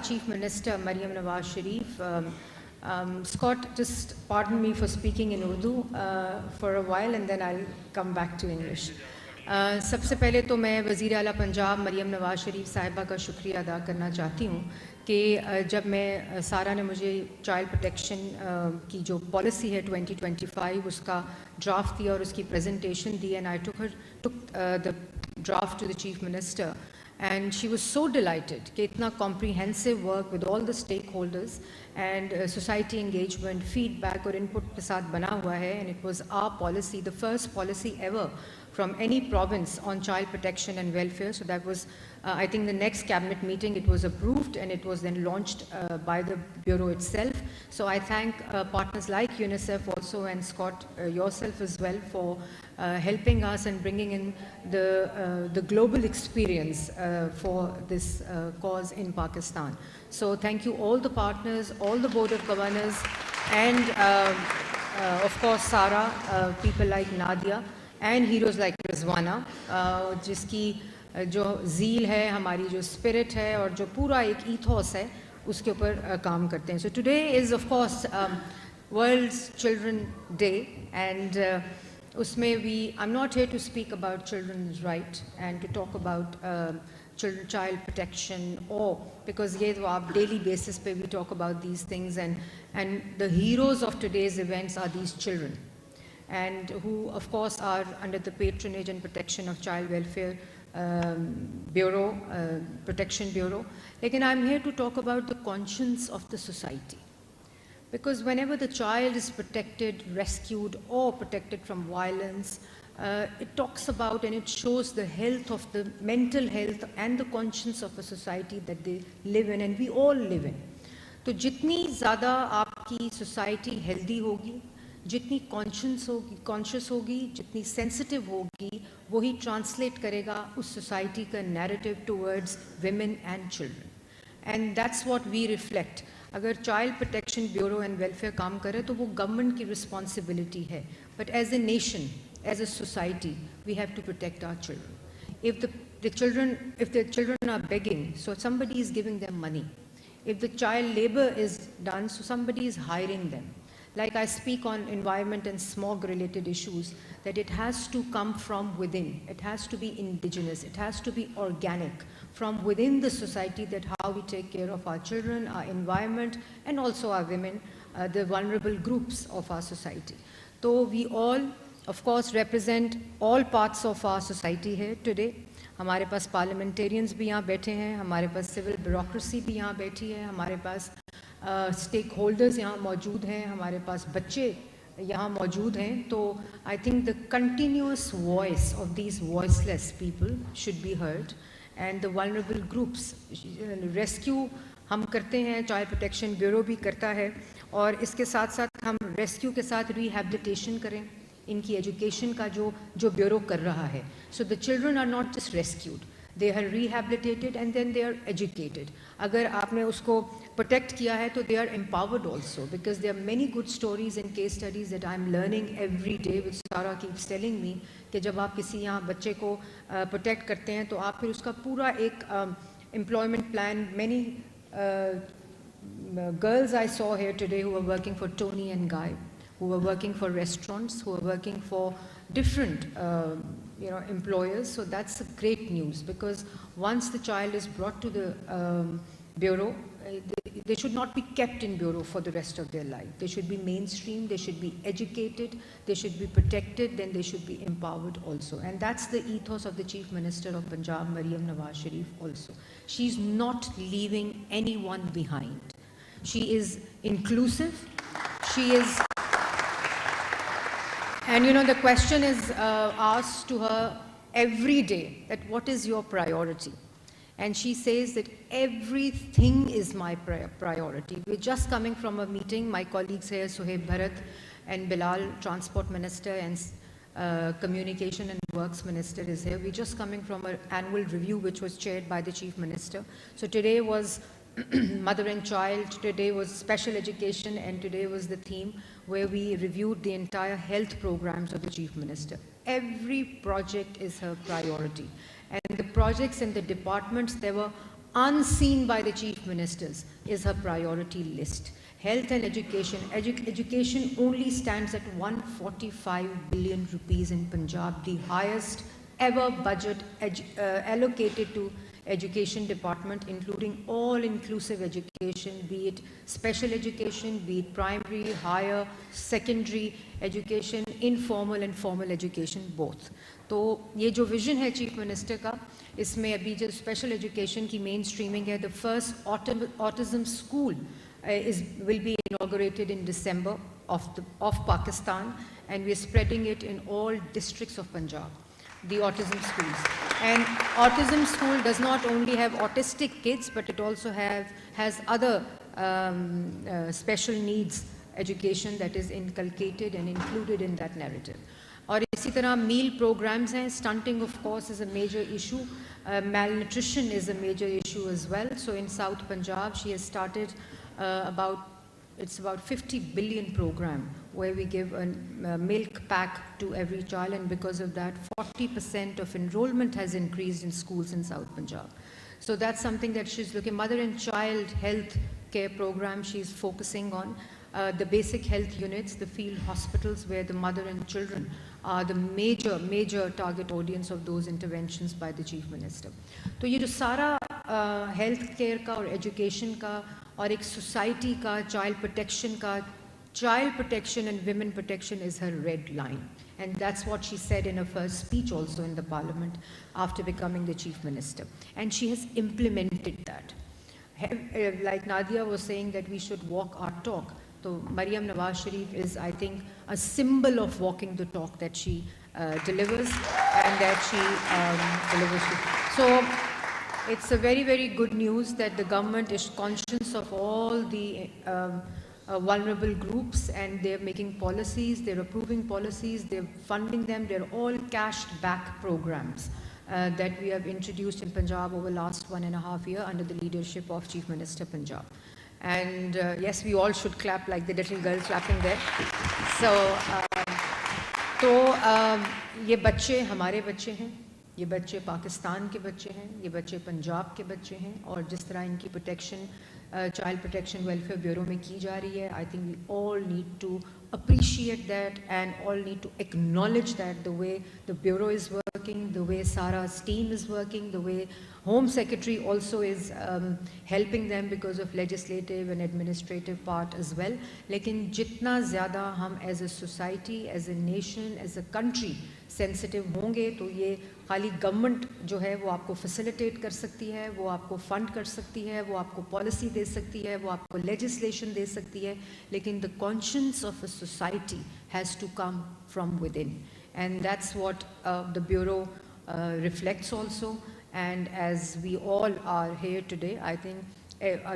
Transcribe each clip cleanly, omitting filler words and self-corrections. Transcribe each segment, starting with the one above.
Chief Minister, Maryam Nawaz Sharif. Scott, just pardon me for speaking in Urdu for a while and then I'll come back to English. सबसे पहले तो मैं वज़ीर आला पंजाब मरियम नवाज़ शरीफ साहिबा का शुक्रिया अदा करना चाहती हूँ कि जब मैं सारा ने मुझे चाइल्ड प्रोटेक्शन की जो पॉलिसी है 2025 उसका ड्राफ्ट दिया और उसकी प्रेजेंटेशन दी and I took the draft to the chief minister and she was so delighted कि इतना comprehensive work with all the stakeholders and society engagement, feedback और input के साथ बना हुआ है and it was our policy, the first policy ever from any province on child protection and welfare. So that was, I think the next cabinet meeting, it was approved and it was then launched by the Bureau itself. So I thank partners like UNICEF also and Scott, yourself as well for helping us and bringing in the global experience for this cause in Pakistan. So thank you all the partners, all the Board of Governors and of course Sara, people like Nadia and heroes like Rizwana, जिसकी जो zeal है, हमारी जो spirit है और जो पूरा एक ethos है, उसके ऊपर काम करते हैं. So today is of course World's Children Day and उसमें I'm not here to speak about children's right and to talk about child protection or because ये तो आप daily basis पे we talk about these things and the heroes of today's events are these children and who of course are under the patronage and protection of Child Welfare Bureau, Protection Bureau. Lekin I'm here to talk about the conscience of the society. Because whenever the child is protected, rescued or protected from violence, it talks about and it shows the health of the mental health and the conscience of a society that they live in and we all live in. तो जितनी ज़्यादा आपकी society healthy होगी, जितनी conscious होगी, जितनी sensitive होगी, वही translate करेगा उस society का narrative towards women and children. And that's what we reflect. अगर Child Protection Bureau and Welfare काम करे तो वो government की responsibility है. But as a nation, as a society, we have to protect our children. If the children are begging, so somebody is giving them money. If the child labor is done, so somebody is hiring them. Like I speak on environment and smog related issues, that it has to come from within. It has to be indigenous. It has to be organic from within the society, that how we take care of our children, our environment, and also our women, the vulnerable groups of our society. So we all, of course, represent all parts of our society here today. हमारे पास parliamentarians भी यहाँ बैठे हैं, हमारे पास civil bureaucracy भी यहाँ बैठी है, हमारे पास stakeholders यहाँ मौजूद हैं, हमारे पास बच्चे यहाँ मौजूद हैं. तो I think the continuous voice of these voiceless people should be heard and the vulnerable groups. Rescue हम करते हैं, Child Protection Bureau भी करता है और इसके साथ साथ हम rescue के साथ rehabilitation करें, इनकी education का जो Bureau कर रहा है. So the children are not just rescued. They are rehabilitated and then they are educated. अगर आपने उसको protect किया है तो they are empowered also because there are many good stories and case studies that I'm learning every day, which Sara keeps telling me कि जब आप किसी यहाँ बच्चे को protect करते हैं तो आप फिर उसका पूरा एक employment plan. Many girls I saw here today who were working for Tony and Guy, who were working for restaurants, who were working for different employers. So that's great news because once the child is brought to the Bureau, they should not be kept in Bureau for the rest of their life. They should be mainstream, they should be educated, they should be protected, then they should be empowered also. And that's the ethos of the Chief Minister of Punjab, Maryam Nawaz Sharif also. She's not leaving anyone behind. She is inclusive, she is. And the question is asked to her every day that what is your priority? And she says that everything is my priority. We're just coming from a meeting, my colleagues here, Suhaib Bharat and Bilal, Transport Minister and Communication and Works Minister is here. We're just coming from an annual review which was chaired by the Chief Minister. So today was mother and child, today was special education, and today was the theme where we reviewed the entire health programs of the Chief Minister. Every project is her priority. And the projects and the departments, there were unseen by the chief ministers, is her priority list. Health and education. Education only stands at 145 billion rupees in Punjab, the highest ever budget allocated to education department, including all-inclusive education, be it special education, be it primary, higher, secondary education, informal and formal education, both. तो ये जो vision है chief minister का, इसमें अभी जो special education की main streaming है, the first autism school will be inaugurated in December of Pakistan, and we are spreading it in all districts of Punjab, the autism schools. And autism school does not only have autistic kids, but it also has other special needs education that is inculcated and included in that narrative. और इसी तरह meal programs हैं. Stunting of course is a major issue. Malnutrition is a major issue as well. So in South Punjab she has started it's about 50 billion program where we give a milk pack to every child, and because of that 40% of enrollment has increased in schools in South Punjab. So that's something that she's looking. Mother and child health care program she's focusing on. The basic health units, the field hospitals where the mother and children are the major target audience of those interventions by the Chief Minister. तो ये जो सारा health care का और education का और एक society का child protection and women protection is her red line. And that's what she said in her first speech also in the parliament after becoming the Chief Minister. And she has implemented that. Like Nadia was saying that we should walk our talk. So Maryam Nawaz Sharif is, I think, a symbol of walking the talk that she delivers and that she delivers. So it's a very good news that the government is conscious of all the vulnerable groups, and they're making policies, they're approving policies, they're funding them. They're all cashed back programs that we have introduced in Punjab over the last 1.5 years under the leadership of Chief Minister Punjab. And yes, we all should clap like the little girl clapping there. So, ये बच्चे हमारे बच्चे हैं, ये बच्चे पाकिस्तान के बच्चे हैं, ये बच्चे पंजाब के बच्चे हैं, और जिस तरह इनकी protection Child Protection Welfare Bureau में की जा रही है, I think we all need to appreciate that and all need to acknowledge that the way the Bureau is working, the way Sara's team is working, the way Home Secretary also is helping them because of legislative and administrative part as well. लेकिन जितना ज़्यादा हम as a society, as a nation, as a country sensitive होंगे, तो ये खाली government जो है वो आपको फैसिलिटेट कर सकती है, वो आपको फंड कर सकती है, वो आपको पॉलिसी दे सकती है, वो आपको लेजिस्लेशन दे सकती है, लेकिन the conscience of a society has to come from within, and that's what the bureau reflects also. And as we all are here today, I think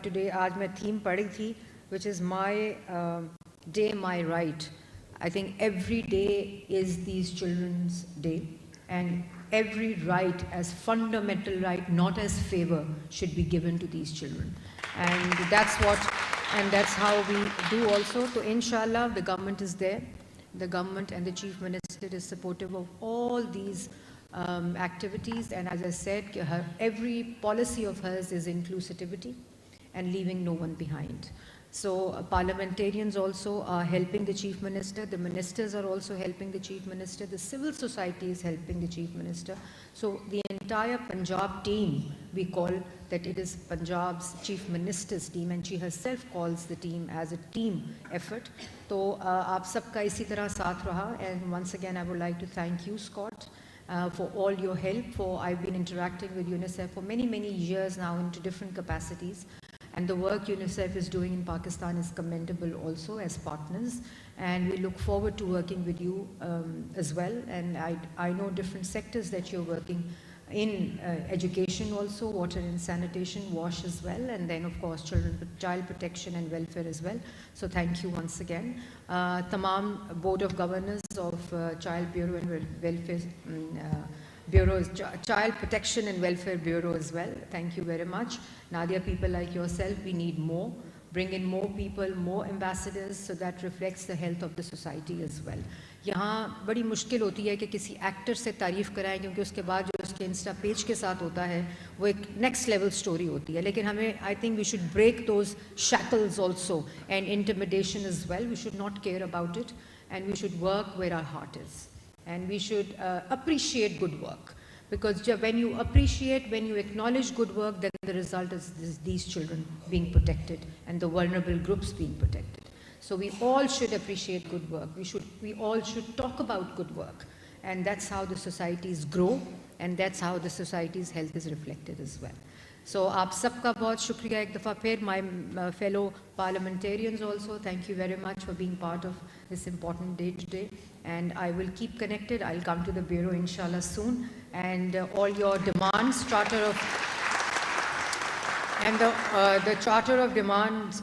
today आज मैं थीम पढ़ी थी which is my day my right. I think every day is these children's day, and every right as fundamental right, not as favor, should be given to these children. And that's how we do also. So inshallah, the government is there. The government and the Chief Minister is supportive of all these activities. And as I said, every policy of hers is inclusivity and leaving no one behind. So parliamentarians also are helping the Chief Minister, the ministers are also helping the Chief Minister, the civil society is helping the Chief Minister. So the entire Punjab team, we call that it is Punjab's Chief Minister's team, and she herself calls the team as a team effort. So aap sabka isi tarah saath raha, and once again I would like to thank you, Scott, for all your help. I've been interacting with UNICEF for many years now into different capacities. And the work UNICEF is doing in Pakistan is commendable also as partners. And we look forward to working with you as well. And I know different sectors that you're working in, education also, water and sanitation, WASH as well. And then of course child protection and welfare as well. So thank you once again. Tamam Board of Governors of Child Bureau and Welfare Bureau, Child Protection and Welfare Bureau as well. Thank you very much. Nadia, people like yourself, we need more. bring in more people, more ambassadors, so that reflects the health of the society as well. यहाँ बड़ी मुश्किल होती है कि किसी actor से तारीफ़ कराएं, क्योंकि उसके बाद जो उसके इंस्टा पेज के साथ होता है वो एक नेक्स्ट लेवल स्टोरी होती है. लेकिन हमें, I think we should break those shackles also and intimidation as well. We should not care about it and we should work where our heart is, and we should appreciate good work, because when you appreciate, when you acknowledge good work, then the result is these children being protected and the vulnerable groups being protected. So we all should appreciate good work. We all should talk about good work, and that's how the societies grow, and that's how the society's health is reflected as well. So आप सबका बहुत शुक्रिया एक दफ़ा फिर. My fellow parliamentarians also, thank you very much for being part of this important day today, and I will keep connected. I'll come to the bureau inshallah soon, and all your demands, the charter of demands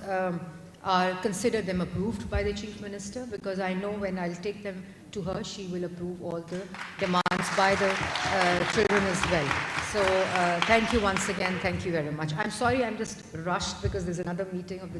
are consider them approved by the Chief Minister, because I know when I'll take them to her, she will approve all the demands by the children as well. So thank you once again. Thank you very much. I'm sorry, I'm just rushed because there's another meeting of the